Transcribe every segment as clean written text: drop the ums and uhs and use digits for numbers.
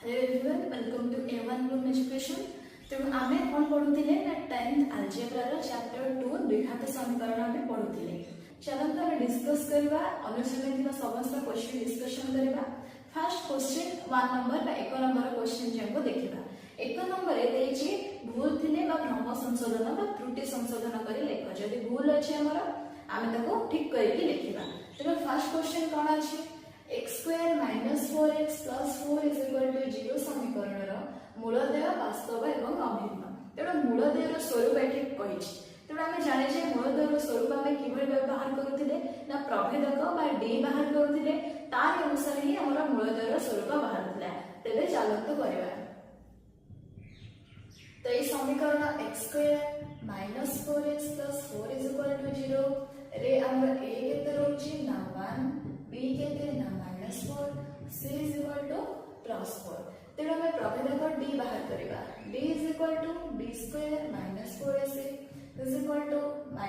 Hello everyone, welcome to A1 Bloom education. तेणु आमे कौन पढ़ुले ना 10th अलजेब्रा रो चैप्टर 2 द्विघात समीकरण आमे पढ़ुले। चलंतु आमे डिस्कस करबा अनुसरण दिना समस्त क्वेश्चन डिस्कशन करबा। फर्स्ट क्वेश्चन 1 नंबर बा 1 नंबर क्वेश्चन जेको देखिबा। 1 नंबर रे देछि भूल थिले बा भ्रम संशोधन बा त्रुटि संशोधन करी लेख। जदि भूल अछि हमर आमे ताको ठीक करिकि लिखिबा। तेणु फर्स्ट क्वेश्चन कोन अछि x square minus 4x plus 4 is equal to 0 समीकरण मूलदेय वास्तव एवं अभिन्न। तेणु मूलदेयर स्वरूप एठी कहिछि। तेणु आमे जाने जे मूलदेयर स्वरूप आमे किभଳି व्यवहार करूथिले ना प्रभेदक बा d बाहर करूथिले तार अनुसार ही हमर मूलदेयर स्वरूप बाहरथिला। तेबे चालंतु करबा। तो ये समीकरण x square minus 4x plus 4 is equal to 0 रे हमर a केते रहउछि ना 1 b केते ना -4 c is equal to +4। तेणु आम प्रभेदक d बाहर करवा। d is equal to b square minus 4ac is equal to -b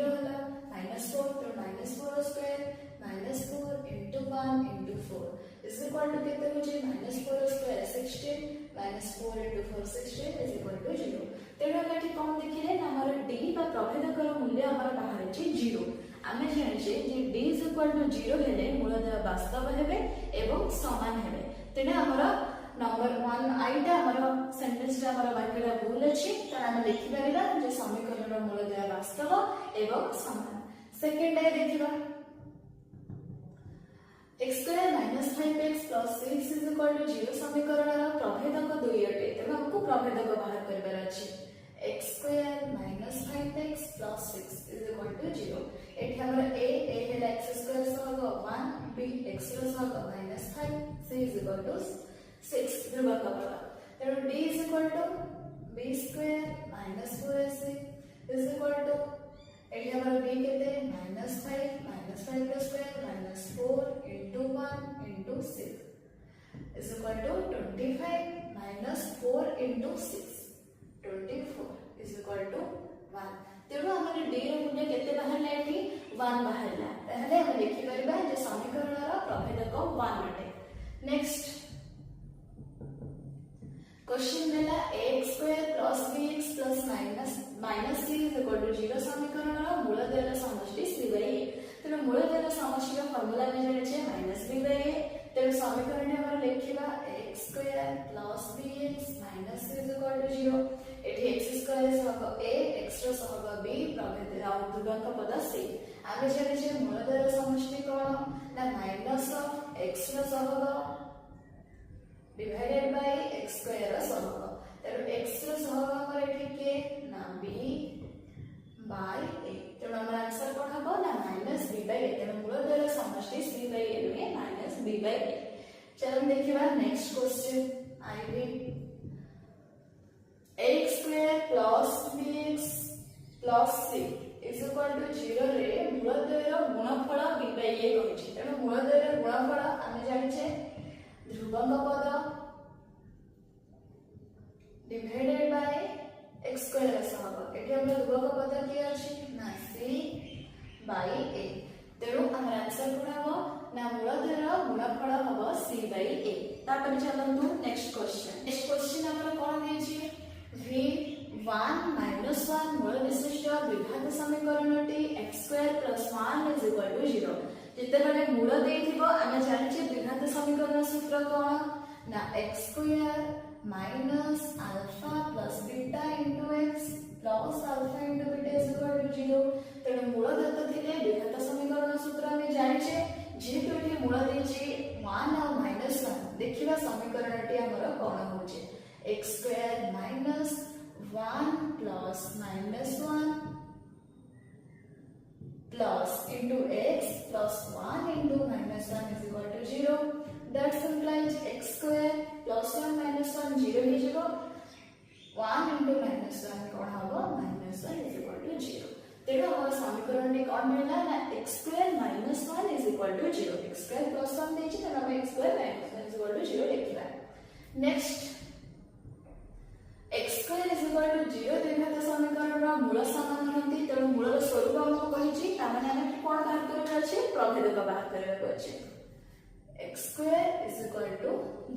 रहला -4 तो -4 square -4 into 1 into 4 is equal to केते होछि -4 square 16 -4 into 4 16 is equal to 0। तेणु आम एठी कोन देखिले ना हमर d बा प्रभेदकर मूल्य हमर बाहर अछि 0। आमे जानिछे जे d is equal to 0 हेले मूलदेय वास्तव हेबे एवं समान हेबे। तेने हमर नंबर 1 आइटा हमर सेंटेंस रा हमर वाक्यला भूल अछि त हम लिखि परिबा जे समीकरणर मूलदेय वास्तव एवं समान। सेकंड ए देखिबा x square minus 5x plus 6 is equal to 0 समीकरणर प्रभेदक 2 अटे। तेने हमको प्रभेदक बाहर करबार अछि x square minus 5x plus 6 is equal to 0। एठी हमर a Hella x square सहग 1 b x सहग -5 c is equal to 6 ध्रुवक बला। तेणु d is equal to b square minus 4ac is equal to एठी हमर b केते -5 plus square -4 into 1 into 6 is equal to 25 minus 4 into 6 24 is equal to 1। तेणु हमर d रो मूल्य केते बाहरला एठी 1 बाहरला। ताहले हम लिखि परबा जे समीकरणर प्रभेदक 1 अटे। नेक्स्ट क्वेश्चन देला ax square plus bx plus minus c is equal to 0 समीकरणर मूलदेयर समष्टि c by a। तेणु मूलदेयर समष्टिर फार्मूला में जाने छे -b by a। तेणु समीकरण हमर लिखिबा x square plus bx minus c is equal to 0। एठी x square सहग a x सहग b प्रभेद ध्रुवक पद c। आमे जाने छे मूलदेयर समष्टि कोन ना माइनस ऑफ x सहग डिवाइडेड बाय x स्क्वायर सहग। तेणु x सहग हमर एठी के ना b बाय a। तेणु हमर आंसर कोन हबो ना -b बाय a। तेणु मूलदेयर समष्टि c बाय a नुहे -b बाय a। चलो देखिबा next question IB x square plus bx plus c is equal to 0 रे मूलदेयर गुणफल b by a कहिछि। तेणु मूलदेयर गुणफल आमे जानिछे ध्रुवक पद डिवाइडेड बाय x स्क्वायर सहग। एठी हमर ध्रुवक पद की अछि ना c by a। तेणु हमर आंसर कोन हबो ना मूलदेयर गुणफल हबो c by a। तापर चलंतु नेक्स्ट क्वेश्चन हमर कोन देछि v1 -1 मूल विशिष्ट द्विघात समीकरणटी x square plus 1 is equal to 0। जिते बने मूल देथिबो आमे जानिछे द्विघात समीकरण सूत्र कोन ना x square minus alpha plus beta into x plus alpha into beta is equal to 0। तेणु मूल दत्त थिले द्विघात समीकरण सूत्र आमे जानिछे जेतु एठी मूल देछि 1 और -1 देखिबा समीकरणटी हमर कोन होचे x square minus 1 plus -1 plus into x plus 1 into -1 is equal to 0। That implies x square plus 1 minus 1 0 he 0 1 into -1 कोन हबो -1 is equal to 0। तेणु हमर समीकरण ने कोन मिलला ना x square minus 1 is equal to 0। x square plus 1 देछि त हम x square minus 1 is equal to 0 लिखिबा। Next x square is equal to 0 द्विघात समीकरणर मूल समान रहନ୍ତି। तेणु मूलर स्वरूप हमको कहिछि ता माने हम कोन बाहर करबा अछि प्रभेदक बाहर करबा अछि। x square is equal to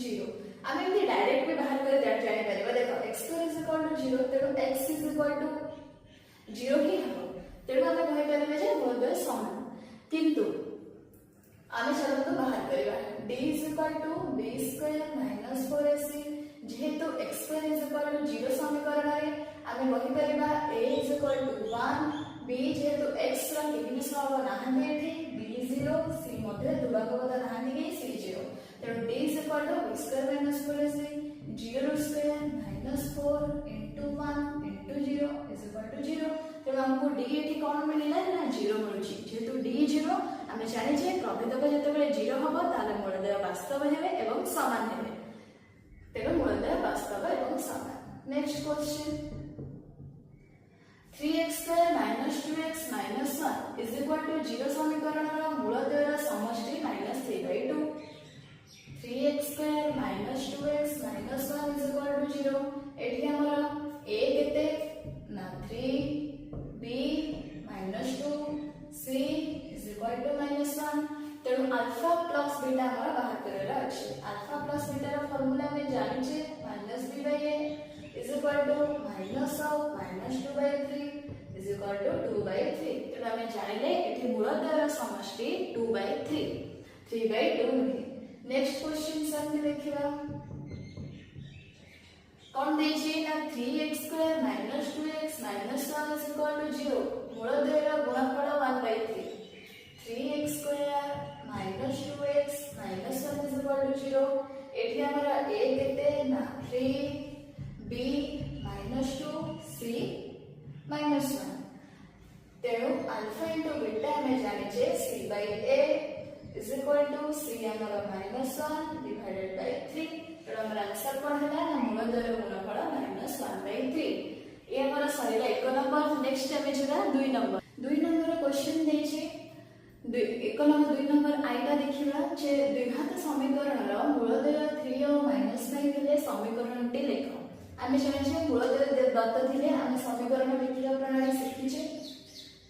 0 आम एमती डायरेक्ट भी बाहर कर जानी पारे देख x2 इज इक्वल टू 0 तेणु x इज इक्वल टू 0 ही हम तेणु आम कहीपर जे मूलद्वय समान किंतु आम चलते बाहर करवा d is equal to b square minus 4ac जेहेतु x2 इज इक्वल टू 0 समीकरण में आम कहीपर a is equal to 1 b जेहेतु x रा केही सहग नाहांती एठी b 0 c मध्ये दुभागवता नाहांती के c 0 तेणु d is equal to b square minus 4ac 0 square minus 4 into 1 into 0 is equal to 0 तेणु हमको d एठी कोन मिलिला ना 0 मिलुची जेहेतु d 0 आमे जानि जे प्रभेदक जेतेबेले 0 हबो ताले मूलद्वय वास्तव हेबे एवं समान हेबे तेणु मूलद्वय वास्तव एवं समान next question 3x square minus 2x minus 1 is equal to 0 समीकरणर मूलद्वयर समष्टि minus 3/2 3x square minus 2x minus 1 is equal to 0 एठी हमर a केते ना 3 b minus 2 c is equal to minus 1 तेणु अल्फा प्लस बीटा हमर बाहर करला अछि अल्फा प्लस बीटा रा फार्मूला में जानि छे -b/a is equal to minus of minus 2/3 is equal to 2/3 तो हमें जानिले एठी मूलद्वयर समष्टि 2/3 3/2 नहीं नेक्स्ट क्वेश्चन संग देखिबा कोन देछि ना 3x square minus 2x minus 1 is equal to 0 मूलद्वयर गुणनफल 1/3 3x square minus 2x minus 1 is equal to 0 एठी हमरा a केते ना 3 b minus 2 c minus 1 तेणु अल्फा into बीटा में जाने छे c/a is equal to c हमर -1 divided by 3 तेणु हमर आंसर कोन हैला ना मूलद्वय गुणनफल -1/3 ए हमर सरीला 1 नंबर नेक्स्ट हमें जरा 2 नंबर क्वेश्चन दे छे 2 नंबर आइटा देखिबा जे द्विघात समीकरणर मूलद्वय 3 और -5 हेले समीकरणटी लेखो आमे जानिछे मूलद्वय दत्त थिले आमे समीकरण लिखिला प्रणाली शिखिछे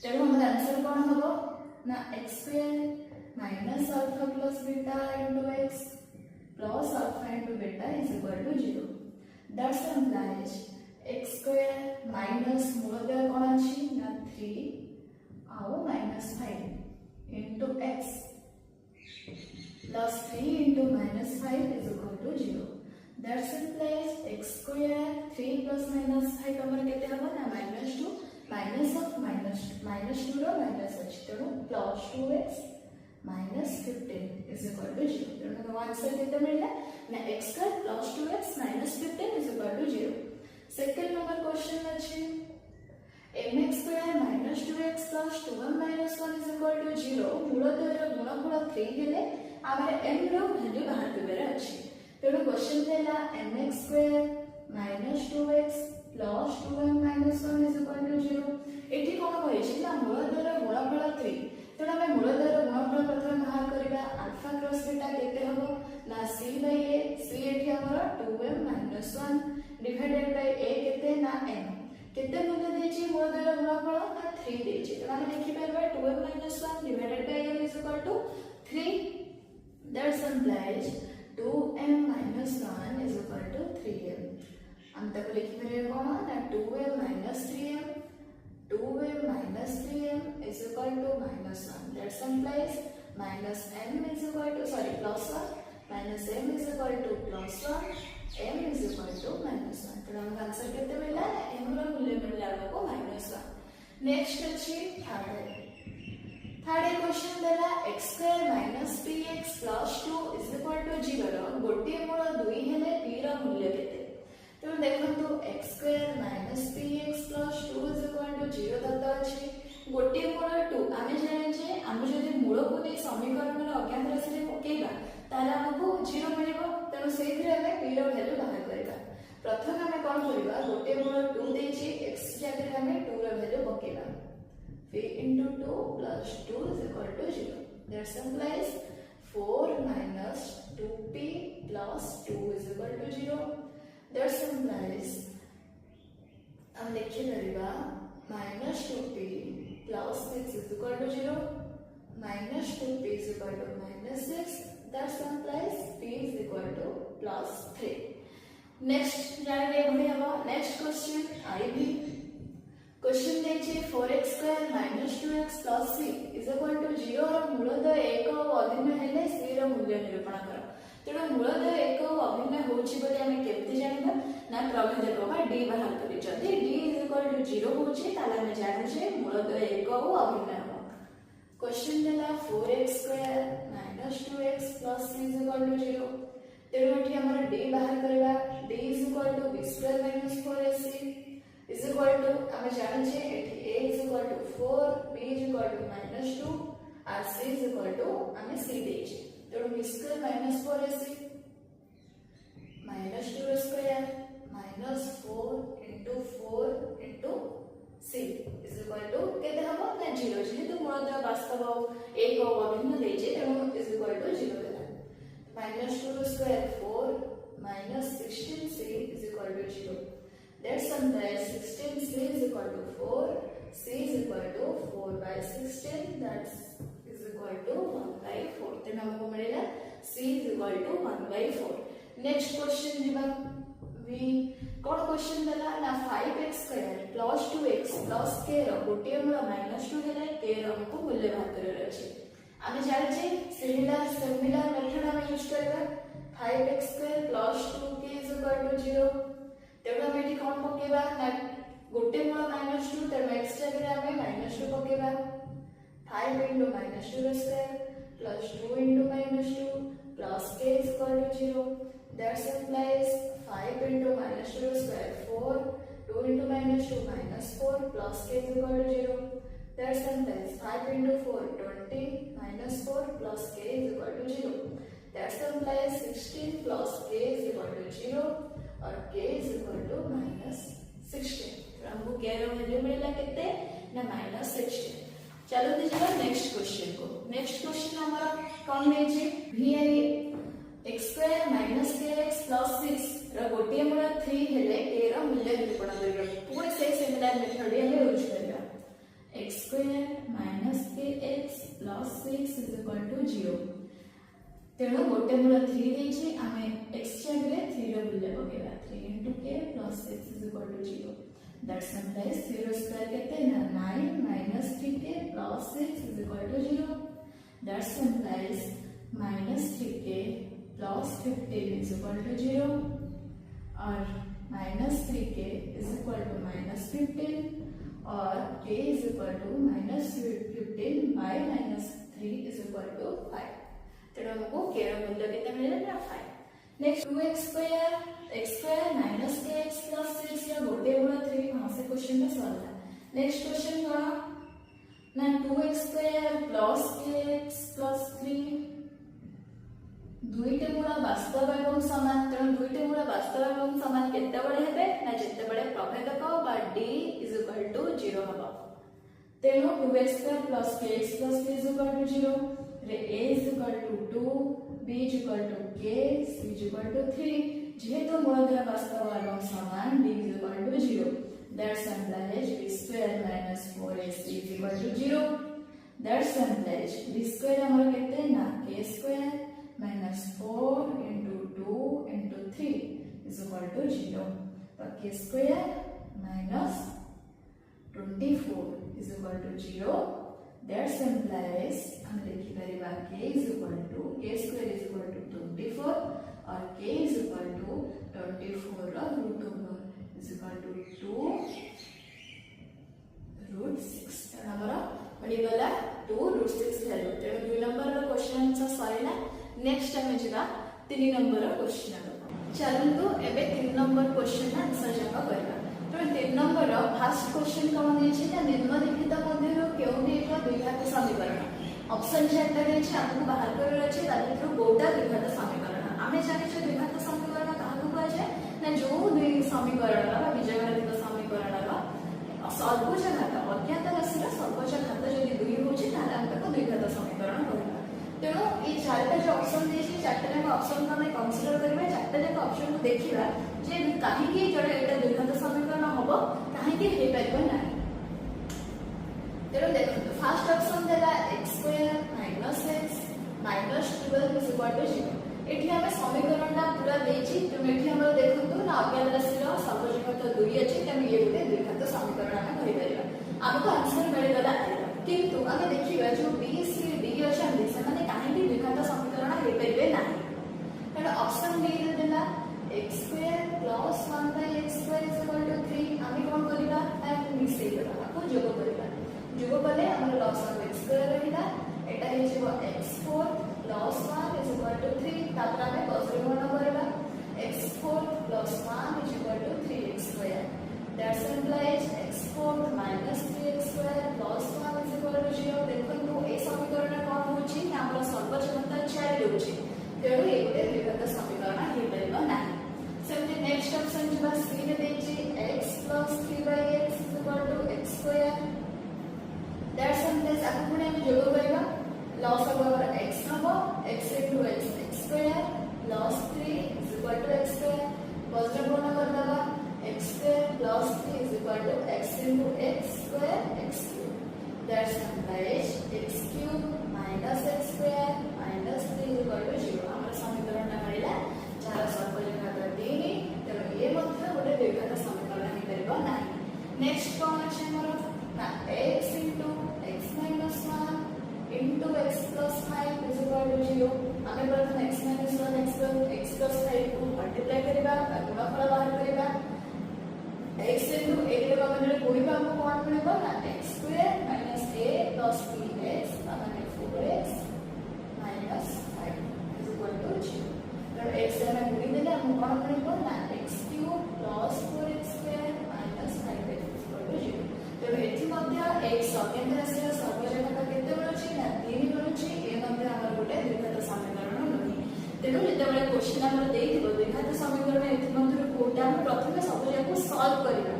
तेणु हमर आंसर कोन हबो ना x² minus alpha plus beta into x plus alpha into beta is equal to 0 that implies x² minus मूलद्वय कोन अछि ना 3 और -5 into x plus 3 into -5 is equal to 0 that implies x square 3 plus -5 हमर केते हबो ना -2 minus of -2 rho minus अछि तेणु plus 2x minus 15 is equal to 0 तेणु हमर आंसर केते मिलला ना x square plus 2x minus 15 is equal to 0 second number question अछि mx square minus 2x plus 2m minus 1 is equal to 0 मूलद्वयर गुणनफल 3 हेले आमे m रो वैल्यू बाहर करबे अछि तेणु क्वेश्चन देला mx square minus 2x plus 2m minus 1 is equal to 0 एठी कोन होइछि ना मूलद्वयर गुणनफल 3 तेणु आमे मूलद्वयर गुणनफल प्रथम बाहर करबा अल्फा क्रॉस बीटा केते हबो ना c/a c एठी हमर 2m minus 1 divided by a केते ना m केते मूल्य देछि मूलद्वयर गुणनफल ना 3 देछि तेणु आमे लिखि परबा 2m minus 1 divided by m is equal to 3 that implies 2m minus 1 is equal to 3m हम तक लिखि परबा कोन ना 2m minus 3m 2m minus 3m is equal to -1 that implies minus m is equal to plus 1 minus m is equal to plus 1 m is equal to -1 तो हम answer केते मिला m रो मूल्य मिलला को -1 नेक्स्ट अछि थर्ड क्वेश्चन देला x² minus px plus 2 is equal to 0 रो गोटे मूल 2 हेले p रो मूल्य केते तो देखंतु x² minus px plus 2 is equal to 0 Dutt अछि गोटे मूल 2 आमे जाने जे हम जदि मूल को नै समीकरण रे अज्ञात राशि रे पकेबा ताले हमको 0 मिलिबो तेनु सेथिरे हमें p रो वैल्यू बाहर करबा प्रथम हमें कोन करबा गोटे मूल 2 देछि x जगह हमें 2 रो value पकेबा p into 2 plus 2 is equal to 0 that implies 4 minus 2p plus 2 is equal to 0 that implies हम लिखि परिबा -2p plus 6 is equal to 0 -2p is equal to -6 that implies p is equal to plus 3 next जाने बढी हबो next question IB question देछि 4x² - 2x + c = 0 ର मूलदय 1 और अभिन्न हेले c ର मूल्य निरूपण कर तेणु मूलदय 1 और अभिन्न होछि बोली हम केमति जानिबा ना प्रभेदक बा d बाहर करी जदि d = 0 होछि ताले हम जानु जे मूलदय 1 और अभिन्न हो क्वेश्चन देला 4x² - 2x + c = 0 तेणु एठी हमर d बाहर करबा d = b² - 4ac is equal to हमें जाने छे एठी a is equal to 4 b is equal to -2 और c is equal to हमें c दे छे तो b square minus 4ac minus 2 square minus 4 into 4 into c is equal to केते हबो ना 0 जेहेतु मूलदय वास्तव 1 और अभिन्न दे छे तेणु is equal to 0 देला minus 2 square 4 minus 16c is equal to 0 Let's compare 16c is equal to 4, c is equal to 4 by 16 that is equal to 1 by 4. Then हमको मिलेगा c is equal to 1 by 4. Next question जीवा we कौन question देला ना 5x² plus 2x plus k रो गोटे मूल -2 हेले k रो हमको मूल्य बाहर करर अछि आमे जाने छे सिमिलर मेथड हम यूज करबा 5x² plus 2k is equal to 0 तेणु हम एठी कोन पकेबा ना गोटे मूल -2 तेणु x जगह हमें -2 पकेबा 5 into -2 square plus 2 into -2 plus k is equal to 0 that implies 5 into -2 square 4 2 into -2 -4 plus k is equal to 0 that implies 5 into 4 20 -4 plus k is equal to 0 that implies 16 plus k is equal to 0 और k is equal to -16 तो हमको k रो value मिलेला कितने ना -16 चलो देखिए next question को next question हमारा कौन है जी vi x² - kx + 6 रो गोटे मूल 3 हेले k रो मूल्य निरूपण करबा पूरे से सिमिलर मेथड हम यूज करबा x² - kx + 6 is equal to 0 तेणु गोटे मूल 3 देछि आमे x जगह 3 रो मूल्य पकेबा 3 into k plus 6 is equal to 0 that implies 0 square केते ना 9 minus 3k plus 6 is equal to 0 that implies minus 3k plus 15 is equal to 0 और minus 3k is equal to minus 15 और k is equal to minus 15 by minus 3 is equal to 5 तेणु हमको k रो मूल्य कितना मिलेगा ना 5 next 2x² x² - kx + 6 रो गोटे मूल 3 वहां से क्वेश्चन का सॉल्व है नेक्स्ट क्वेश्चन कौन ना 2x² + kx + 3 दुईटे मूल वास्तव एवं समान तेणु दुईटे मूल वास्तव एवं समान केते बडे हेबे ना जेते बडे प्रभेदक बा d = 0 हबो तेणु 2x² + kx + 3 = 0 रे a is equal to 2 b is equal to k c is equal to 3 जेहेतु मूलदय वास्तव एवं समान d is equal to 0 that implies b² - 4ac is equal to 0 that implies b² हमर केते ना k² - 4 into 2 into 3 is equal to 0 तो k² - 24 is equal to 0 that implies हम लिखि परिबा k is equal to k² is equal to 24 और k is equal to 24 रो root over is equal to 2 root 6 हमरा पड़ी गला 2 root 6 वैल्यू तेणु 2 number रो question answer सरिला next हम जिबा 3 नंबर रो क्वेश्चन चलंतु एबे 3 नंबर क्वेश्चन आंसर जका करबा तो 3 नंबर रो फर्स्ट क्वेश्चन कौन है जे निम्नलिखित मध्यरो केउनी एक द्विघात समीकरण ऑप्शन चारटा अछि आपको बाहर करर अछि तादिरो गोटा द्विघात समीकरण आमे जानि छ द्विघात समीकरण काहकु कहै छै ना जो दुई समीकरण बा बीजगणित समीकरण बा सर्वोच्च घात अज्ञात राशि रो सर्वोच्च घात जदि 2 होछि ताले हमको द्विघात समीकरण कहबा तेणु ये चारटा जो ऑप्शन देछि चारटा जाक ऑप्शन को हम कंसीडर करबा चारटा जाक ऑप्शन को देखिबा जे काहे कि जडे एटा द्विघात समीकरण हबो काहे कि हे परबो ना तेणु देखो फर्स्ट ऑप्शन देला x² - x - 12 is equal to 0 एठी हमें समीकरणटा पूरा देछि 2 ଅଛି ତେଣୁ ଇଏ ଗୋଟେ ଦ୍ୱିଘାତ ସମୀକରଣ ଆମେ କହିପାରିବା ଆମକୁ ଆନ୍ସର ମିଳିଗଲା ଏଇଟା କିନ୍ତୁ ଆମେ ଦେଖିବା ଯୋଉ B C D ଅଛନ୍ତି ସେମାନେ କାହିଁକି ଦ୍ୱିଘାତ ସମୀକରଣ ହେଇପାରିବେ ନାହିଁ ତେଣୁ ଅପସନ B ରେ ଦେଲା x² + 1/x² 3 ଆମେ କଣ କରିବା ତାକୁ ମିଶେଇ ଦେବା ତାକୁ ଯୋଗ କରିବା যোগ করলে আমরা লস অফ x স্কয়ার রহিলা এটা হে যাব x4 + 1 3 তারপর আমি বজ্রগণ করবা x4 + 1 3x square that's implies x4 - 3x² + 1 0 দেখন্তু এই সমীকরণ কোন হচ্ছে না আমরা সর্বজনতা 4 লউছি তেণু এই গোটে দ্বিঘাত সমীকরণ হে পারিবা না সেমতি নেক্সট অপশন যা c রে দেইছি x + 3/x x²। That's implies आपको पुणे में जोड़ करेगा log of our x हबो x into x square plus 3 is equal to x square वज्र गुण कर दबा x square plus 3 is equal to x into x square x cube that's implies x cube minus x square minus 3 is equal to 0 हमर समीकरण ना मिलला चार सर्वजनता देनी तेणु ये ମଧ୍ୟ ଗୋଟେ ଦ୍ୱିଘାତ ସମୀକରଣ ହେଇ परिबो नाही नेक्स्ट कोन अछि हमर ना x into x minus 1 into x plus 5 is equal to 0 ଆମେ ପ୍ରଥମେ x minus 1 x plus 5 को मल्टीप्लाई करिबा गुणफल बाहर करिबा x into a रे बाबा गुणिबा हमको कोन मिलबो ना x square minus a plus bx माने 4x minus 5 is equal to 0 तो x से हम गुणी देले हमको कोन मिलबो ना x cube plus 4x square minus 5x is equal to 0 ତେଣୁ ଏଠି ମଧ୍ୟ x ସେକେଣ୍ଡ ରାଶିର ସର୍ବଜନତା କେତେ ମିଳୁଛି ନା 3 ମିଳୁଛି ଏ ମଧ୍ୟ ଆମର ଗୋଟେ ଦ୍ୱିଘାତ ସମୀକରଣ ନୁହେଁ ତେଣୁ ଯେତେବେଳେ କ୍ୱେଶ୍ଚିନ୍ ଆମର ଦେଇଥିବ ଦ୍ୱିଘାତ ସମୀକରଣ ଏଥି ମଧ୍ୟରୁ କୋଉଟା ଆମେ ପ୍ରଥମେ ସବୁଯାକୁ ସଲ୍ଭ କରିବା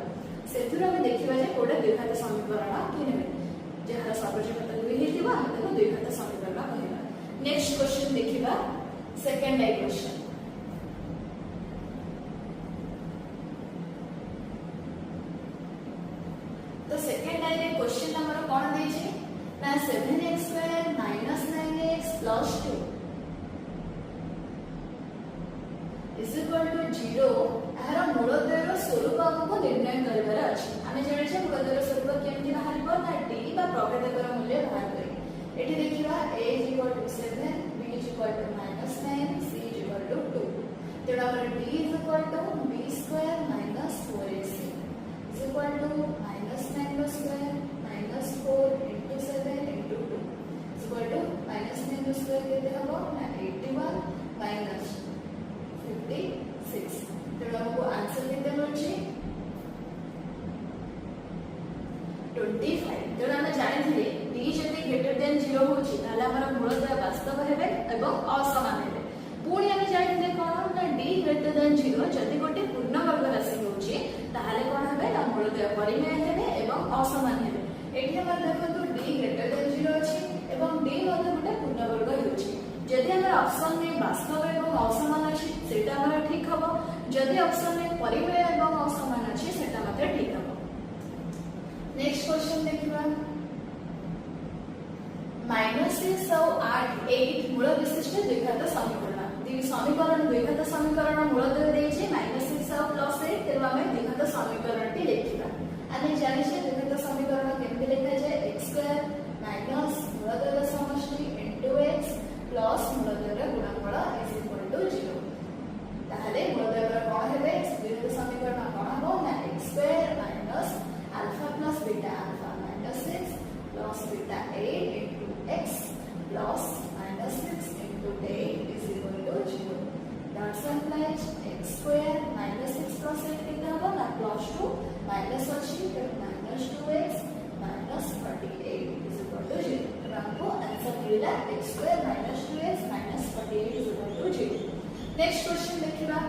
ସେଥିରୁ ଆମେ ଦେଖିବା ଯେ କୋଉଟା ଦ୍ୱିଘାତ ସମୀକରଣ କି ନୁହେଁ ଯାହାର ସର୍ବଜନତା 2 ହେଇଥିବ ଆମେ ତାକୁ ଦ୍ୱିଘାତ ସମୀକରଣ କହିବା ନେକ୍ସଟ କ୍ୱେଶ୍ଚିନ୍ ଦେଖିବା ସେକେଣ୍ଡ ଆଇ କ୍ୱେଶ୍ଚିନ୍ तो सेकंड आई रे क्वेश्चन नंबर कोन देछि ना 7x² - 9x + 2 is equal to 0 एହାର मूलद्वयर स्वरूप हमको निर्णय करबार अछि आमे जानि छै मूलद्वयर स्वरूप केमति बाहरिबो ना d बा प्रभेदकर मूल्य बाहर करी एठी देखिबा a = 7 b = -9 c = 2 तेडा हमर d = b² - 4ac is equal to -9 square minus 4 into 7 into 2 is equal to -9 square केते हबो ना 81 minus 56 तेणु हमको आंसर केते मिलछि 25 तेणु हम जानिथिले d जति ग्रेटर देन 0 होछि ताले हमर मूलद्वय वास्तव हेबे एवं असमान हेबे पुणी हम जानिथिले कोन ना d ग्रेटर देन 0 जति गोटे पूर्णवर्ग राशि होछि ताले कोन हेबे ना मूलद्वय परिमेय हेबे एवं असमान हेबे एठी हम देखंतु d ग्रेटर देन 0 अछि एवं d मध्ये गोटे पूर्णवर्ग होछि जदि हमर ऑप्शन में वास्तव एवं असमान अछि सेटा हमर ठीक हबो जदि ऑप्शन में परिमेय एवं असमान अछि सेटा मते ठीक हबो नेक्स्ट क्वेश्चन देखिबा -6/8 मूल विशिष्ट द्विघात समीकरण समीकरण द्विघात समीकरण मूलद्वय देछि -6/8 तेनु आमे द्विघात समीकरण टी लिखिबा आमे जानि छै द्विघात समीकरण केमते लिखा जाय x² माइनस मूलद्वय समष्टि into x प्लस मूलद्वय गुणनफल is equal to 0 ताहले मूलद्वय कोन हेबे द्विघात समीकरण कोन हो ना x² minus alpha plus beta alpha minus 6 plus beta 8 into x plus minus 6 into 8 is equal to 0 that implies x square minus 6 plus 8 कितना होगा ना plus 2 minus अच्छी फिर minus 2x minus 38 is equal to 0 तो हमको answer मिला x square minus 2x minus 38 is equal to 0 next question देखिबा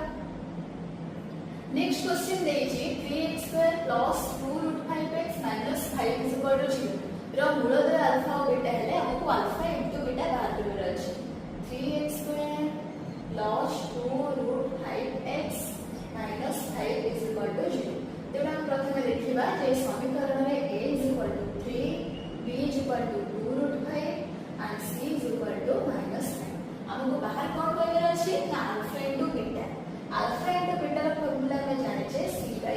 next question देछि 3x square plus 2√5x minus 5 is equal to 0 ର मूलद्वय अल्फा और बीटा हेले हमको अल्फा into बीटा बाहर करबार अछि 3x square plus 2√5x minus 5 is equal to 0 तेबे हम प्रथमे देखिबा जे समीकरण रे a is equal to 3 b is equal to 2√5 and c is equal to -5 हमको बाहर कोन करबार अछि ना अल्फा into बीटा रो फार्मूला में जाने छे c/a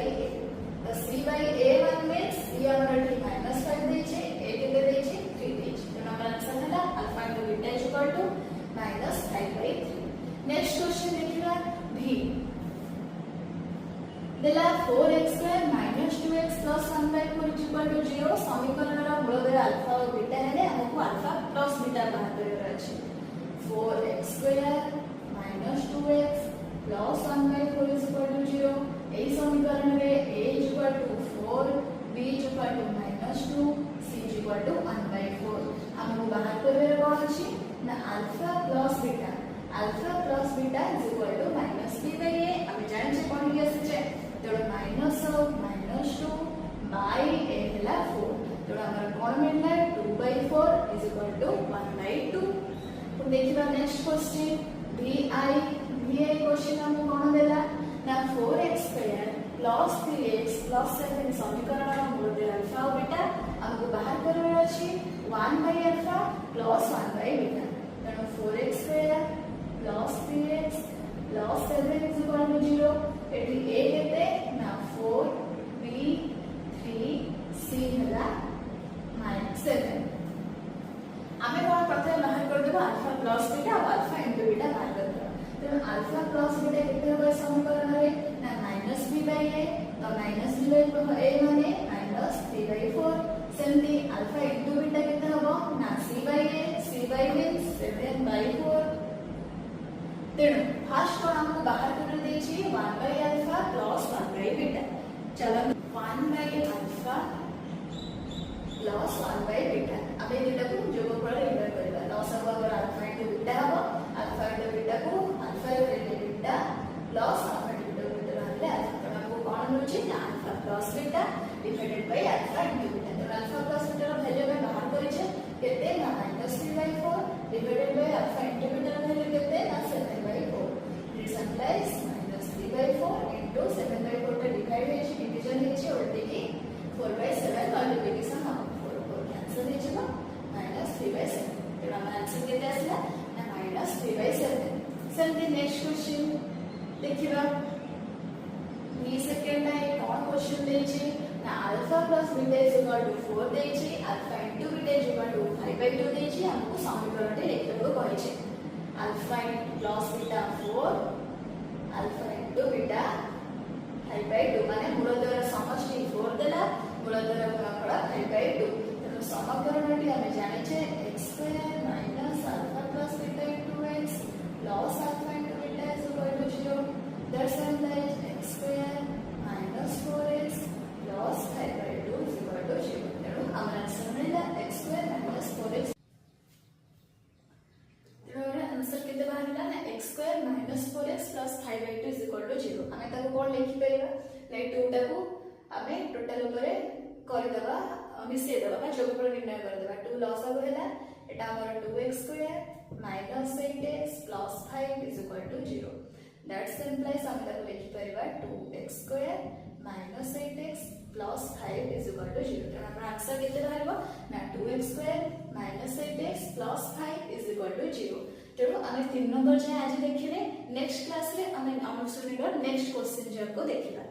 ଦେଖିବା v देला 4x² - 2x + 1/4 = 0 समीकरणर मूलधर अल्फा और बीटा हेले हमको अल्फा प्लस बीटा बाहर करबार अछि 4x² - 2x + 1/4 = 0 एई समीकरण रे a = 4 b = -2 c = 1/4 हमको बाहर करबार कोन अछि ना अल्फा प्लस बीटा = -b/a हम जानि छै कोन के अछि तो -2 by a ହେଲା 4 तो हमर कोन मिलला 2/4 = 1/2 तो देखिबा नेक्स्ट क्वेश्चन vi क्वेश्चन हमको कोन देला ना 4x² + 3x + 7 समीकरण मूलधर अल्फा और बीटा हमको बाहर करबार अछि 1/α + 1/बीटा तो 4x² + 3x + 7 = 0 एटी a केते ना 4 b 3 c हला -7 आमे कोन प्रथम बाहर कर देबो अल्फा प्लस बीटा और अल्फा इनटू बीटा बाहर कर देबो तो अल्फा प्लस बीटा केते होबे समीकरण रे ना -b/a तो -b/a माने -3/4 सेमती अल्फा इनटू बीटा केते होबो ना c/a मींस 7/4 तेणु फर्स्ट कोन हमको बाहर कर देछि 1/α + 1/बीटा चलो 1/α + 1/बीटा अब ए बीटा को जोग पर रिवाइज करबा लॉस अब अगर अल्फा इनटू बीटा हबो अल्फा इनटू बीटा को alpha into beta plus alpha into beta रहले तो हमको कोन मिलछि ना alpha plus beta divided by alpha into beta तो अल्फा प्लस बीटा रो वैल्यू में बाहर करै छै केते ना -3/4 divided by alpha into beta रो वैल्यू केते ना 7/4 दिस implies -3/4 into 7/4 टा डिवाइड हेछि डिवीजन हेछि उल्टे की 4/7 मल्टीप्लिकेशन हम 4 कैंसिल हे जबो -3/7 तो हम आंसर केते आसला ना -3/7 सेमती नेक्स्ट क्वेश्चन देखिबा ई सेकंड है कौन क्वेश्चन देछि ना अल्फा प्लस बीटा = 4 देछि अल्फा इनटू बीटा = 5/2 देछि हमको समीकरण रे लिखबो कहै छै alpha plus beta 4 alpha into beta 5/2 माने मूलधर समष्टि 4 देला मूलधर गुणफल 5/2 तो समीकरण रे हम जानि छै x² - alpha plus beta * x plus alpha into beta = 0 that's implies x² - 4x plus 5/2 = 0 तेणु हमर आंसर मिलला x² - 4x तेणु आंसर केते बाहरला ना x² - 4x plus 5/2 = 0 हमें ताको कोन लिखि परिबा लाइक 2 टाको हमें टोटल ऊपर कर देबा मिसे देबा बा जोग पर निर्णय कर देबा 2 लॉस अब हैला एटा हमर 2x² - 8x plus 5 = 0 that's implies हम ताको लिखि परिबा 2x² - 8x plus 5 = 0 तेणु हमर आंसर केते बाहरबो ना 2x² - 8x plus 5 = 0 तेणु आमे 3 नंबर जे आज देखिले नेक्स्ट क्लास रे आमे हमर स्टूडेंट नेक्स्ट क्वेश्चन जब को देखिबा।